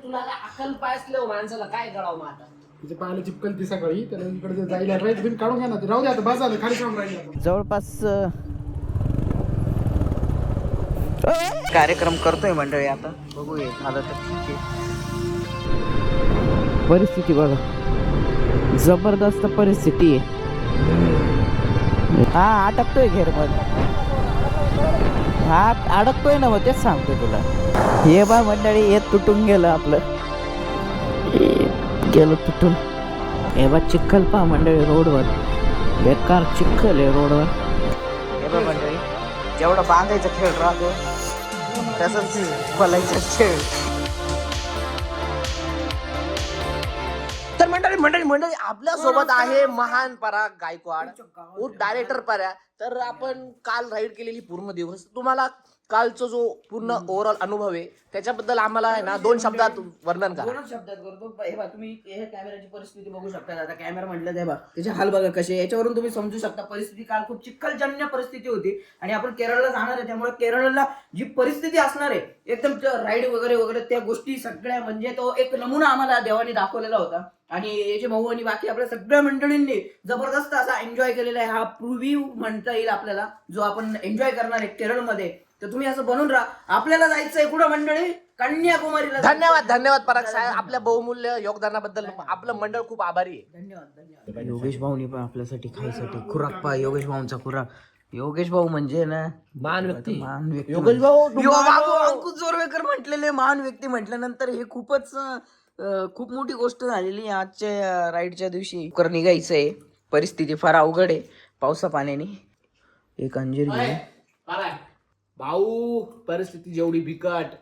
तुला अक्कल पायसले माणसाला काय करावं मग आता. तिचे पायाला चिपकल ती सकाळी त्याला इकडे जायला राहील तुम्ही काढून घ्या ना ते राहू द्या आता बस झालं खाली काम राहील जवळपास कार्यक्रम करतोय मंडळी. आता बघूया झालं तर ठीक आहे. परिस्थिती बघा जबरदस्त परिस्थिती आहे. हा अटकतोय घेरमध्ये हा अडकतोय ना मग तेच सांगतोय तुला. हे बा मंडळी हे तुटून गेलं आपलं गेलं तुटून. हे बा चिखल पहा मंडळी रोडवर बेकार चिखल आहे रोडवर. हे बा मंडळी जेवढा बांधायचा खेळ राहतो तसंच फलायचा खेळ. तर मंडळी आपल्या सोबत आहे महान पराग गायकवाड उर्फ डायरेक्टर पर्या. तर आपण काल राईड केलेली पूर्ण दिवस तुम्हाला कालचा जो पूर्ण ओव्हरऑल अनुभव आहे त्याच्याबद्दल आम्हाला आहे ना 2 शब्दात वर्णन करा. 2 शब्दात करतो. हे बा तुम्ही हे कॅमेराची परिस्थिती बघू शकता. आता कॅमेरा म्हटलं ते बा त्याचे हाल बघा कसे. याच्यावरून तुम्ही समजू शकता परिस्थिती काल खूप चिखलजन्य परिस्थिती होती. आणि आपण केरळला जाणार आहे त्यामुळे केरळला जी परिस्थिती असणार आहे एकदम राईड वगैरे वगैरे त्या गोष्टी सगळ्या म्हणजे तो एक नमुना आम्हाला देवाने दाखवलेला होता. आणि याचे भाऊ आणि बाकी आपल्या सगळ्या मंडळींनी जबरदस्त असा एन्जॉय केलेला आहे. हा प्रिव्ह्यू म्हणता येईल आपल्याला जो आपण एन्जॉय करणार आहे केरळमध्ये. तर तुम्ही असं बनून राहा. आपल्याला जायचंय कुठं मंडळी कन्याकुमारीला. धन्यवाद पराग साहेब आपल्या बहुमूल्य योगदानाबद्दल आपलं मंडळ खूप आभारी आहे. धन्यवाद. योगेश भाऊनी पण आपल्यासाठी खायसाठी खुराक पहा. योगेश भाऊंचा खुराक. योगेश भाऊ म्हणजे ना महान व्यक्ती योगेश भाऊ अंकुश जोरवेकर म्हटलेले महान व्यक्ती म्हटल्यानंतर हे खूपच खूप मोठी गोष्ट झालेली आजच्या राईडच्या दिवशी. कर निघायचंय परिस्थिती फार अवघड आहे पावसा पाण्याने. एक अंजीर घे भाऊ परिस्थिती जेवढी बिकट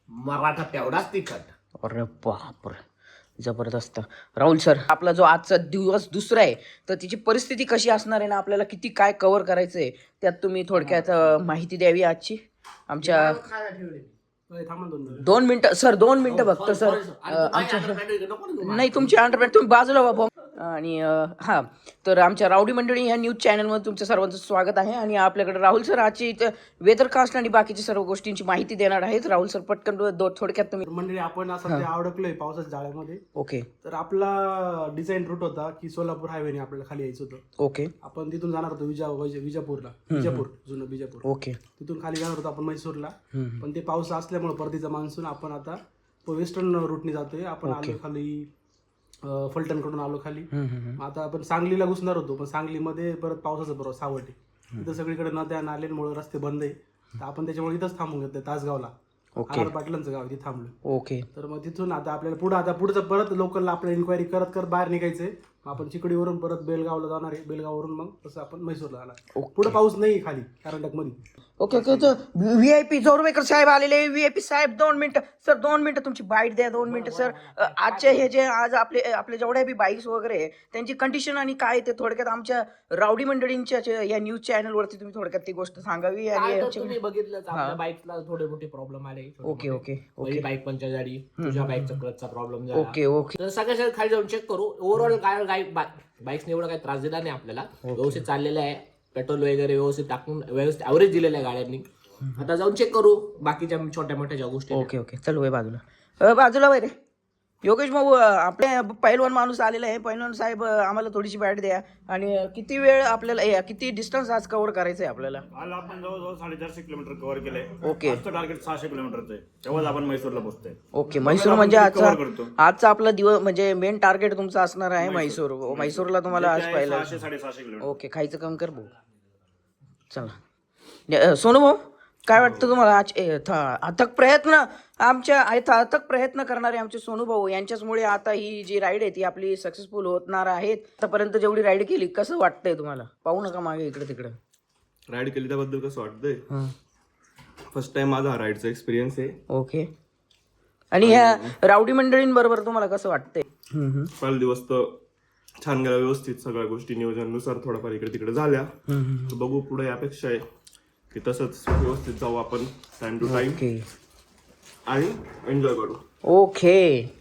मराठा तेवढाच तिखट. अरे बापरे जबरदस्त. राहुल सर आपला जो आजचा दिवस दुसरा आहे तर तिची परिस्थिती कशी असणार आहे ना आपल्याला किती काय कव्हर करायचं आहे त्यात तुम्ही थोडक्यात माहिती द्यावी आजची आमच्या. 2 मिनिटं सर 2 मिनिटं फक्त सर. आमच्या नाही तुमची अंडरपॅन्ट तुम्ही बाजूला बाबा. आणि हां तर आमच्या रावडी मंडळी ह्या न्यूज चॅनलमध्ये तुमचं सर्वांचं स्वागत आहे. आणि आपल्याकडे राहुल सर आजची वेदरकास्ट आणि बाकीच्या सर्व गोष्टींची माहिती देणार आहेत. राहुल सर पटकन थोडक्यात तुम्ही. मंडळी आपण असं अडकलोय पावसाच्या जाळ्यामध्ये. ओके. तर आपला डिझाईन रूट होता की सोलापूर हायवेने आपल्याला खाली यायचं होतं. ओके. आपण तिथून जाणार होतो विजापूर जुनं बिजापूर. ओके. तिथून खाली जाणार होतो आपण म्हैसूरला. पण ते पाऊस असल्यामुळे परतीचा मान्सून आपण आता वेस्टर्न रूटने जातोय. आपण आलो खाली फलटण कडून आलो खाली. आता आपण सांगलीला घुसणार होतो पण सांगलीमध्ये परत पावसाचं बरोबर सावट आहे. तिथं सगळीकडे नद्या नाल्यांमुळे रस्ते बंद आहे. तर आपण त्याच्यामुळे इथंच थांबून घेतलं तासगावला. आर पाटलांचं गाव तिथे थांबलो. ओके. तर मग तिथून आता आपल्याला पुढचं परत लोकलला आपल्याला इन्क्वायरी करत बाहेर निघायचंय. आपण चिकडीवरून परत बेलगावला जाणार आहे. बेलगाववरून मग तसं आपण म्हैसूरला जाणार. पुढे पाऊस नाही खाली कर्नाटक मध्ये. Okay okay. तर VIP जोरवेकर साहेब आलेले. VIP साहेब 2 मिनिटं सर 2 मिनिटं तुमची बाईट द्या. 2 मिनिटं सर. आजचे हे जे आज आपले जेवढ्या बी बाईक्स वगैरे त्यांची कंडिशन आणि काय ते थोडक्यात आमच्या रावडी मंडळींच्या या न्यूज चॅनलवरती तुम्ही थोडक्यात ती गोष्ट सांगावी. आणि तुम्ही बघितलं आपल्या बाईकला थोडे मोठे प्रॉब्लेम आले. Okay okay okay. Bike puncture झाली. तुझ्या बाईकचा क्लचचा प्रॉब्लेम झाला. Okay okay. तर सगळ्या खाली जाऊन चेक करू. ओव्हरऑल काय बाईक्सने एवढा काही त्रास दिला नाही आपल्याला. व्यवस्थित चाललेलं आहे. पेट्रोल वगैरे व्यवस्थित टाकून व्यवस्थित ॲव्हरेज दिलेलं आहे गाड्यांनी. आता जाऊन चेक करू बाकीच्या छोट्या मोठ्या ज्या गोष्टी. Okay okay. चल वय बाजूला वय रे. योगेश भाऊ आपले पहिलवान माणूस आलेला आहे. पहिलवान साहेब आम्हाला थोडीशी बॅट द्या. आणि किती वेळ आपल्याला किती डिस्टन्स आज कव्हर करायचं आहे आपल्याला. आज आपण जवळजवळ 450 किलोमीटर कव्हर केलंय. ओके. आजचं टार्गेट 600 किलोमीटरचं आहे. तेव्हाच आपण म्हैसूरला पोहोचतोय. ओके. म्हैसूर म्हणजे आजचा आपला दिवस म्हणजे मेन टार्गेट तुमचा असणार आहे म्हैसूरला तुम्हाला आज पाहिलं. 600-650 किलोमीटर. ओके. खायचं कमी कर भाऊ. चला सोनू भाऊ काय वाटतं तुम्हाला आज अथक प्रयत्न करणारे आमचे सोनू भाऊ यांच्याचमुळे आता ही जी राईड आहे ती आपली सक्सेसफुल होणार आहेत. आतापर्यंत जेवढी राईड केली कसं वाटतंय तुम्हाला. पाहू नका मागे इकडे तिकडे. राईड केली त्याबद्दल कसं वाटतंय. फर्स्ट टाइम माझा हा राईडचा एक्सपिरियन्स आहे. ओके. आणि ह्या रावडी मंडळींबरोबर तुम्हाला कसं वाटतंय. पहिला दिवस तर छान गेला व्यवस्थित. सगळ्या गोष्टी नियोजनानुसार थोडाफार इकडे तिकडे झाल्या. बघू पुढे अपेक्षा आहे की तसंच व्यवस्थित जाऊ आपण टाइम टू टाइम आणि एन्जॉय करू. ओके.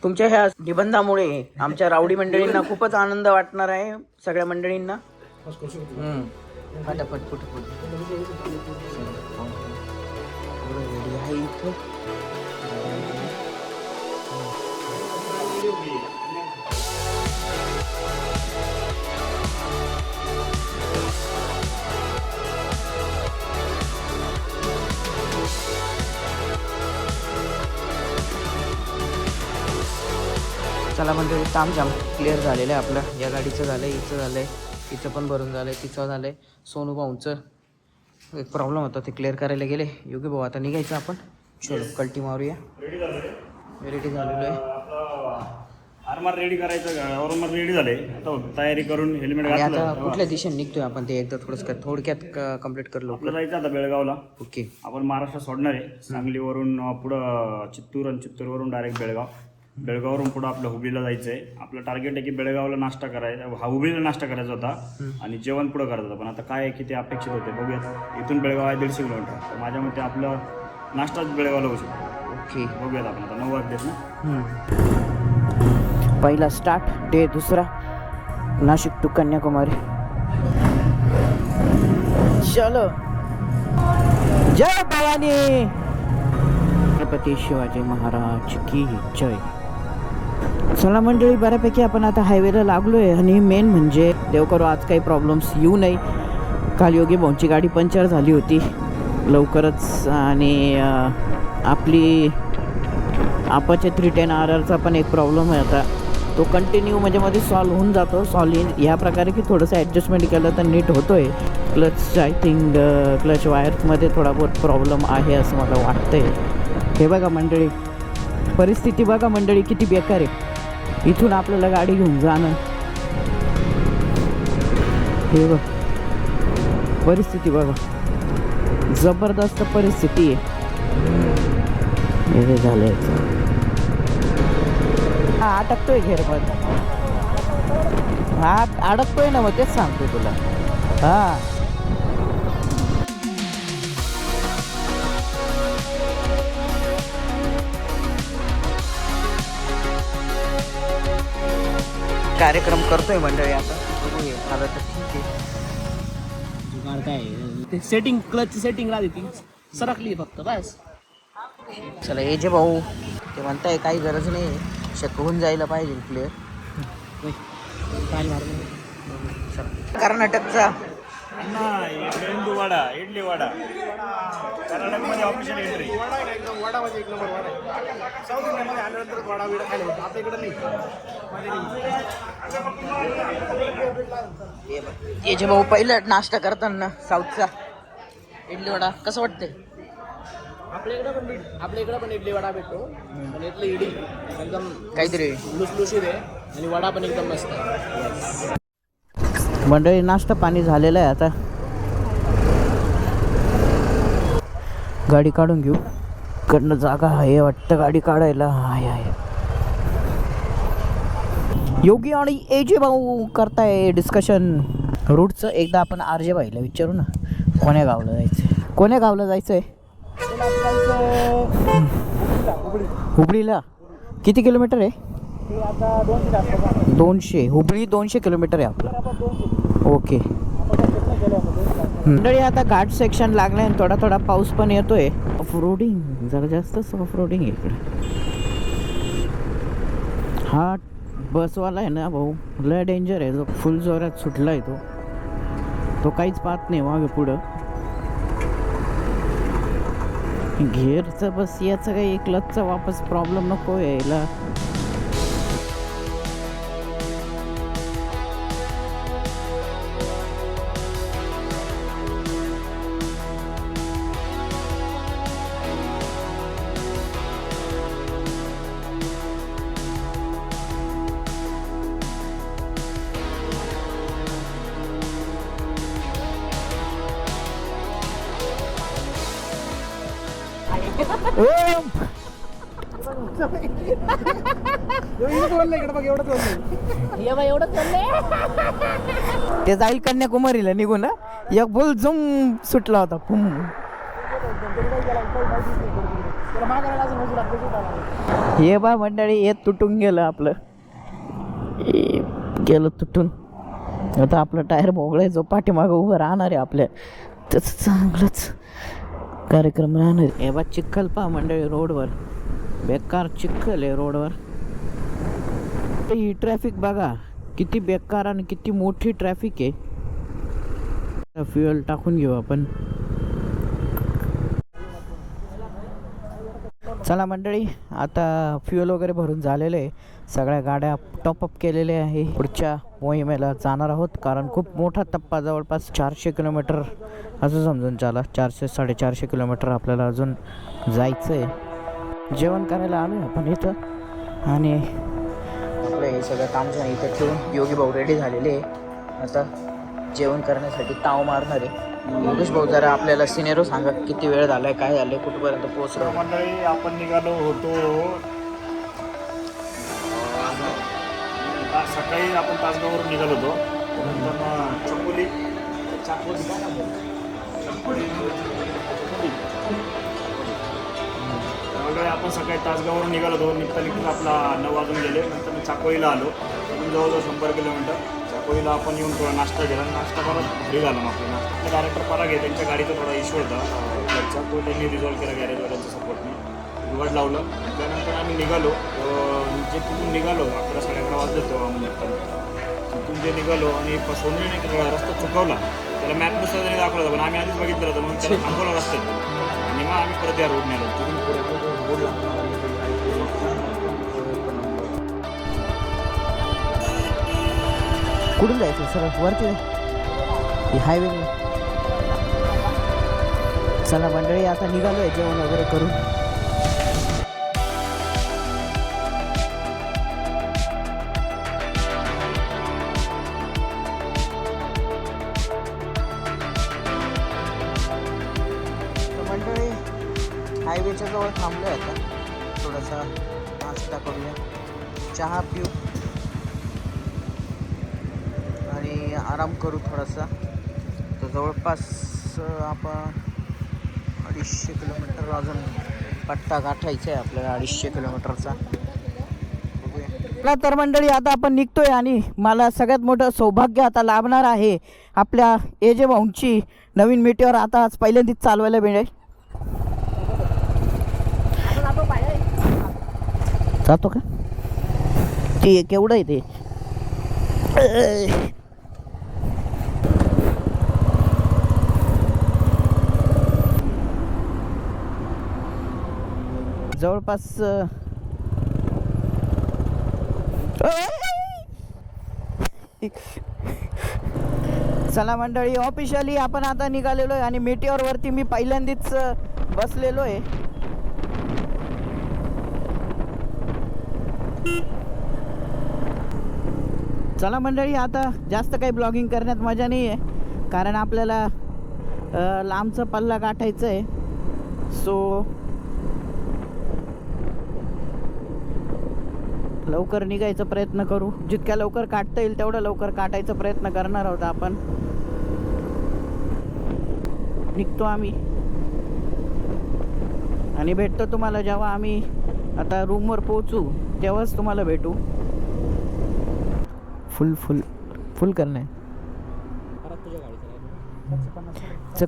तुमच्या ह्या निबंधामुळे आमच्या रावडी मंडळींना खूपच आनंद वाटणार आहे. सगळ्या मंडळींना फटाफट चला मंडळी, तामझाम क्लिअर झालेलं आहे आपलं. या गाडीचं झालं आहे, हिचं झालं आहे, तिचं पण भरून झालं आहे, तिचं झालं आहे. सोनू भाऊंचं एक प्रॉब्लेम होता, ते क्लिअर करायला गेले. योगी भाऊ आता निघायचं आपण. चलो कल्टी मारूया. रेडी झालेलो आहे. आरमार रेडी करायचं, आरमार रेडी झाले. आता तयारी करून हेल्मेट आणि घातलं. आता कुठल्या दिशेने निघतोय आपण ते एकदा थोडक्यात कंप्लीट करलो. आपलं जायचं आता बेळगावला. ओके. आपण महाराष्ट्र सोडणार आहे. सांगलीवरून पुढं चित्तूर आणि चित्तूरवरून डायरेक्ट बेळगाव. बेळगाववरून पुढं आपलं हुबळीला जायचं आहे. आपलं टार्गेट आहे की बेळगावला नाश्ता करायचा, हुबळीला नाश्ता करायचा होता आणि जेवण पुढं करायचं होतं. पण आता काय आहे की ते अपेक्षित होते, बघूयात. इथून बेळगाव आहे 150 किलोमीटर. तर माझ्या मते आपलं नाश्ताच बेळगावला होऊ शकतो. ओके. बघूयात आपण आता 9 वाजलेत ना. पहिला स्टार्ट, डे दुसरा, नाशिक टू कन्याकुमारी. चलो, जय भवानी. छत्रपती शिवाजी महाराज की जय. चला मंडळी, बऱ्यापैकी आपण आता हायवेला लागलोय. आणि मेन म्हणजे देव करो आज काही प्रॉब्लेम्स येऊ नये. काल योगी भाऊंची गाडी पंक्चर झाली होती लवकरच. आणि आपली आपाचे 310 RRचा पण एक प्रॉब्लेम आहे आता. तो कंटिन्यू म्हणजे मध्ये सॉल्व्ह होऊन जातो. ह्या प्रकारे की थोडंसं ॲडजस्टमेंट केलं तर नीट होतो आहे. क्लच आय थिंक क्लच वायर्समध्ये थोडा बहुत प्रॉब्लेम आहे असं मला वाटतंय. हे बघा मंडळी, परिस्थिती बघा मंडळी किती बेकार आहे. इथून आपल्याला गाडी घेऊन जाणं, हे बघ परिस्थिती बघा, जबरदस्त परिस्थिती आहे. हे झालंय, हा अटकतोय घेरमध्ये. हा अडकतोय ना, मग तेच सांगतोय तुला. हा कार्यक्रम करतोय मंडळी आता. बघूया, झालं तर ठीक आहे. जुगाड काय ते सेटिंग, क्लचची सेटिंग राहते ती सरकली फक्त बस. चला, हे जे भाऊ ते म्हणताय काही गरज नाही, शक्य होऊन जायला पाहिजे क्लिअर. कर्नाटकचा मेंदू वडा, इडली वडा, कर्नाटकमध्ये ऑफिशियल एंट्री. वडा म्हणजे एक नंबर वडा आहे. साऊथ इंडियामध्ये आल्यानंतर वडा बिडा खायला होतं, आपल्या इकडे नाही. हे जे भाऊ पहिलं नाश्ता करताना साऊथचा इडली वडा कसं वाटतंय? आपल्या इकडे पण इडली वडा भेटतो, पण इथली इडली एकदम काहीतरी लुसलुशीत आहे आणि वडा पण एकदम मस्त आहे. मंडळी, नाश्ता पाणी झालेलं आहे. आता गाडी काढून घेऊ. कडनं जागा आहे वाटतं गाडी काढायला. आहे. योगी आणि एजे भाऊ करताय डिस्कशन रूटचं. एकदा आपण RJ भाईला विचारू ना, कोण्या गावला जायचं, कोण्या गावला जायचं आहे. हुबळीला किती किलोमीटर आहे? 200. हुबळी 200 किलोमीटर आहे आपलं. ओके मंडळी, आता घाट सेक्शन लागलाय आणि थोडा थोडा पाऊस पण येतोय. ऑफ रोडिंग जरा जास्तच ऑफ रोडिंग आहे इकडे. हा बसवाला आहे ना भाऊ, लय डेंजर आहे. जो फुल जोरात सुटला आहे तो काहीच पाहत नाही मागे पुढं. घेरचं बस याचं काही क्लचचा वापस प्रॉब्लेम नको यायला. ते जाईल कन्याकुमारीला निघून. एक बुल झुम सुटला होता. हे बा मंडळी, हे तुटून गेलं आपलं, गेलं तुटून. आता आपलं टायर भोगलाय. जो पाठीमागं उभं राहणार आहे आपल्या, त्याचं चांगलंच कार्यक्रम राहणार. हे बा चिखल पहा मंडळी, रोडवर बेकार चिखल आहे रोडवर. ही ट्रॅफिक बघा किती बेकार आणि किती मोठी ट्रॅफिक आहे. फ्युएल टाकून घेऊ आपण. चला मंडळी, आता फ्युएल वगैरे भरून झालेलं आहे. सगळ्या गाड्या टॉपअप केलेल्या आहे. पुढच्या मोहिमेला जाणार आहोत, कारण खूप मोठा टप्पा, जवळपास 400 किलोमीटर असं समजून चाला. 400-450 किलोमीटर आपल्याला अजून जायचं आहे. जेवण करायला आलो आहे आपण इथं, आणि आपलं हे सगळं काम जे इथं ठेवून योगी भाऊ रेडी झालेले आहे. आता जेवण करण्यासाठी ताव मारणार आहे. योगेश भाऊ, जरा आपल्याला सिनेरो सांगा, किती वेळ झालाय, काय झालंय, कुठपर्यंत पोहोचलो. मंडळी आपण निघालो होतो सकाळी. आपण तासगाववरून निघालो होतो. नंतर चकोली मंडळी आपण सकाळी तासगाववरून निघालो होतो. निघता आपला 9 वाजून गेले. नंतर मी चाकोळीला आलो. जवळजवळ 100 किलोमीटर. चाकोळीला आपण येऊन थोडा नाश्ता केला. नाश्ता परत घरी झाला. मग आपला नाश्ता डायरेक्टर पराग आहे, त्यांच्या गाडीचा थोडा इश्यू होता घरचा, तो त्यांनी रिझॉल्व्ह केला गॅरेजवाल्यांच्या सपोर्टने. उघड लावलं. त्यानंतर आम्ही निघालो. जे तिथून निघालो 11-11:30 वाजले तेव्हा आम्ही निघताना. तिथून जे निघालो आणि सोनवणे रस्ता चुकवला. त्याला मॅपनुसार त्यांनी दाखवलं होतं, पण आम्ही आधीच बघितलं होतं, म्हणून त्याला थांबवलं रस्त्यात. आणि मग आम्ही परत या रोडने आलो. तिथून पुढे रोड लागला. कुठून जायचं सर? वरती हायवे. चला मंडळी, आता निघालो आहे जेवण वगैरे करून. मंडळी हायवेच्या जवळ थांबलो आहे. आता थोडासा नाश्ता करूया, चहा पिऊ आणि आराम करू थोडासा. तर जवळपास आपण 250 किलोमीटर अजून पट्टा गाठायचा आहे आपल्याला, 250 किलोमीटरचा. तर मंडळी, आता आपण निघतोय आणि मला सगळ्यात मोठं सौभाग्य आता लाभणार आहे. आपल्या एजे भाऊंची नवीन मीटिओर आता आज पहिल्यांदाच चालवायला मिळेल. जातो का? ते केवढं आहे ते? जवळपास चला मंडळी, ऑफिशियली आपण आता निघालेलो आहे आणि मीटिओरवरती मी पहिल्यांदाच बसलेलो आहे. चला मंडळी, आता जास्त काही ब्लॉगिंग करण्यात मजा नाही आहे, कारण आपल्याला लांबचा पल्ला गाठायचं आहे. सो लवकर निघायचा प्रयत्न करू. जितक्या लवकर काढता येईल तेवढं लवकर काढायचा प्रयत्न करणार आहोत आपण. निघतो आम्ही आणि भेटतो तुम्हाला जेव्हा आम्ही आता रूमवर पोहोचू, तेव्हाच तुम्हाला भेटू. फुल करणं आहे.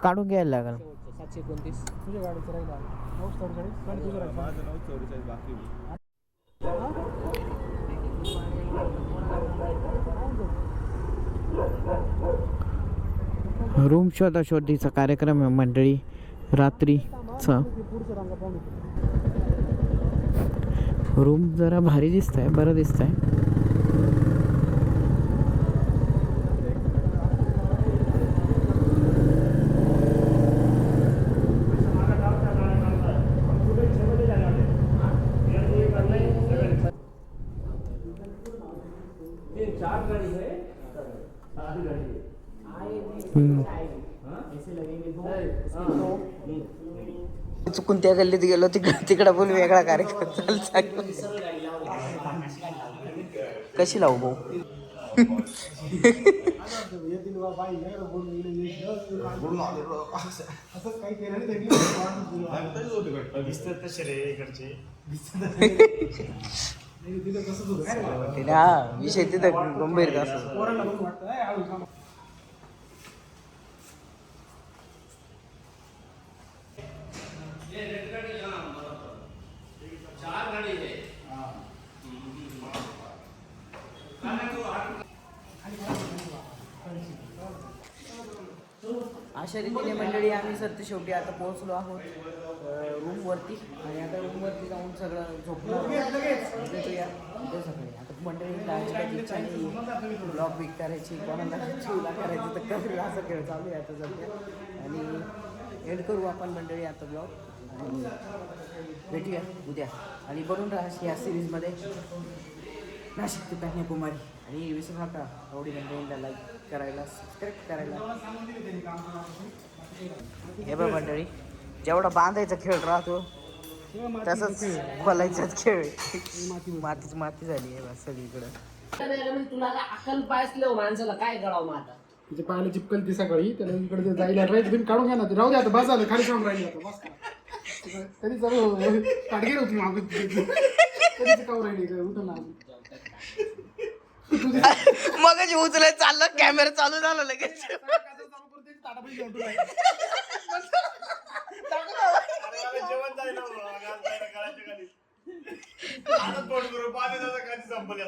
काढून घ्यायला लागेल. 729 तुझ्या गाडीचं राहिला 944 बाकी. रूम शोधाशोधीचा कार्यक्रम आहे मंडळी रात्रीचा. रूम जरा भारी दिसत आहे, बरं दिसत आहे. चुकून त्या गल्लीत गेलो, तिकडं पण वेगळा कार्यक्रम चालू. कशी लावू भाऊ? हा विषय तिथं गंभीर असं. अशा रीतीने मंडळी आम्ही सर शेवटी आता पोहोचलो आहोत. रूमवरती आणि आता रूमवरती जाऊन सगळं झोपणार भेटूया उद्या सकाळी. आता मंडळी डान्स काही इच्छा नाही, ब्लॉग बिग करायची, कोणाला चिवला करायची तर करू, असं खेळ चालू आहे आता सध्या. आणि एंड करू आपण मंडळी आता ब्लॉग आणि भेटूया उद्या. आणि बनून राहा या सिरीजमध्ये नाशिक ते कन्याकुमारी. आणि विसरू नका आवडी मंडळींना लाईक करायला, सबस्क्राईब करायला. हे बघ मंडळी, जेवढा बांधायचा खेळ राहतो तसंच खोलायचाच खेळ. मातीच माती झाली आहे सगळीकडं. तुला अक्कल पायसलं माणसाला काय करावं मग आता. तिचे पायाला चिपकल ती सकाळी, त्याला इकडे जायला राहील, तुम्ही काढून घ्या ना, राहू द्या आता, बस झालं, खाली काम राहिली आता, बस कधी चालू काढगे होती मागून कधीच काव राहिली उठून मग उचलाय चाललं, कॅमेरा चालू झाला लगेच. जेवण जायला संपल.